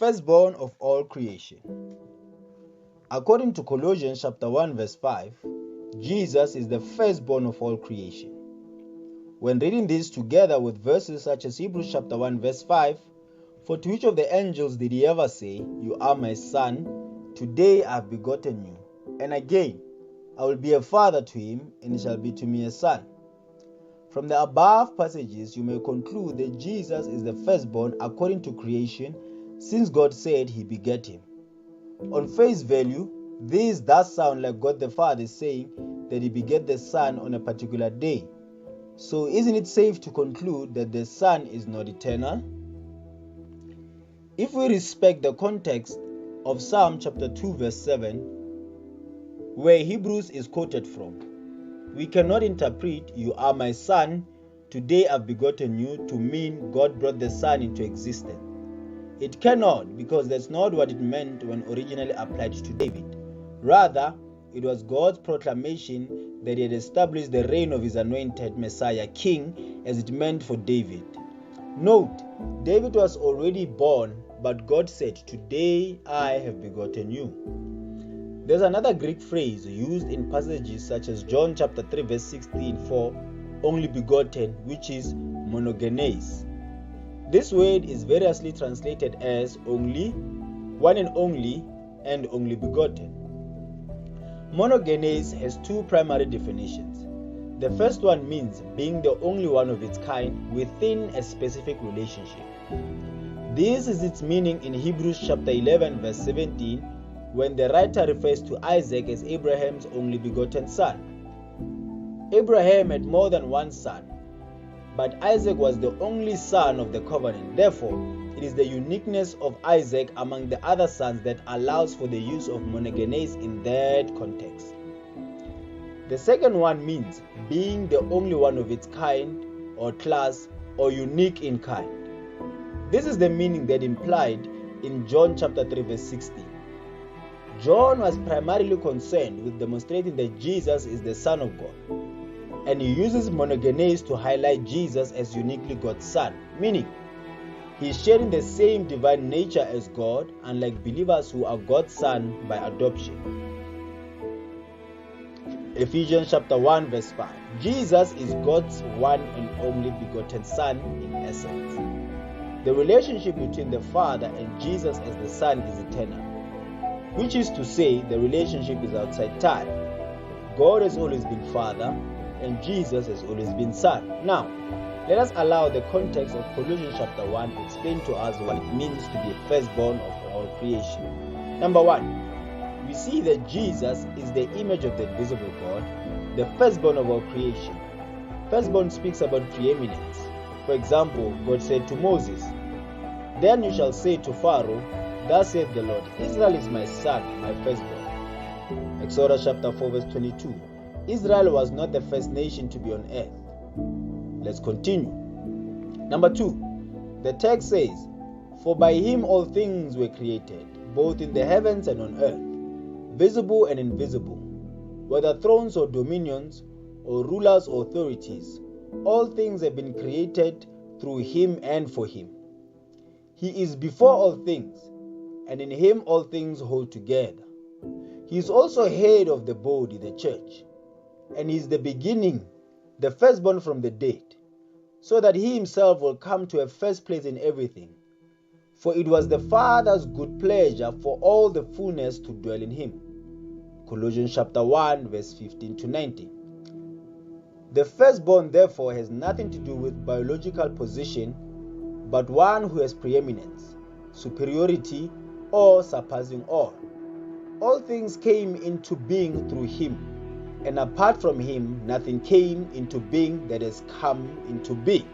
firstborn of all creation. According to Colossians chapter 1 verse 5, Jesus is the firstborn of all creation. When reading this together with verses such as Hebrews chapter 1 verse 5, for to which of the angels did he ever say, "You are my son, today I have begotten you"? And again, "I will be a father to him, and he shall be to me a son." From the above passages, you may conclude that Jesus is the firstborn according to creation, since God said he begat him. On face value, these thus sound like God the Father is saying that he begat the Son on a particular day. So isn't it safe to conclude that the Son is not eternal? If we respect the context of Psalm chapter 2 verse 7, where Hebrews is quoted from, we cannot interpret "You are my son, today I've begotten you" to mean God brought the Son into existence. It cannot, because that's not what it meant when originally applied to David. Rather, it was God's proclamation that he had established the reign of his anointed Messiah King as it meant for David. Note, David was already born, but God said, "Today I have begotten you." There's another Greek phrase used in passages such as John chapter 3 verse 16 for only begotten, which is monogenes. This word is variously translated as only, one and only begotten. Monogenes has two primary definitions. The first one means being the only one of its kind within a specific relationship. This is its meaning in Hebrews chapter 11 verse 17, when the writer refers to Isaac as Abraham's only begotten son. Abraham had more than one son, but Isaac was the only son of the covenant. Therefore, it is the uniqueness of Isaac among the other sons that allows for the use of monogenes in that context. The second one means being the only one of its kind or class or unique in kind. This is the meaning that implied in John chapter 3 verse 16. John was primarily concerned with demonstrating that Jesus is the Son of God, and he uses monogenes to highlight Jesus as uniquely God's Son, meaning he is sharing the same divine nature as God, unlike believers who are God's Son by adoption. Ephesians chapter 1 verse 5. Jesus is God's one and only begotten Son in essence. The relationship between the Father and Jesus as the Son is eternal, which is to say the relationship is outside time. God has always been Father, and Jesus has always been Son. Now, let us allow the context of Colossians chapter 1 to explain to us what it means to be firstborn of all creation. Number 1, we see that Jesus is the image of the invisible God, the firstborn of all creation. Firstborn speaks about preeminence. For example, God said to Moses, "Then you shall say to Pharaoh, Thus saith the Lord, Israel is my son, my firstborn." Exodus chapter 4 verse 22. Israel was not the first nation to be on earth. Let's continue. Number 2, the text says, "For by him all things were created, both in the heavens and on earth, visible and invisible, whether thrones or dominions, or rulers or authorities. All things have been created through him and for him. He is before all things, and in him all things hold together. He is also head of the body, the church, and he is the beginning, the firstborn from the dead, so that he himself will come to a first place in everything. For it was the Father's good pleasure for all the fullness to dwell in him." Colossians chapter 1 verse 15 to 19. The firstborn therefore has nothing to do with biological position, but one who has preeminence, superiority, or surpassing all. All things came into being through him, and apart from him, nothing came into being that has come into being.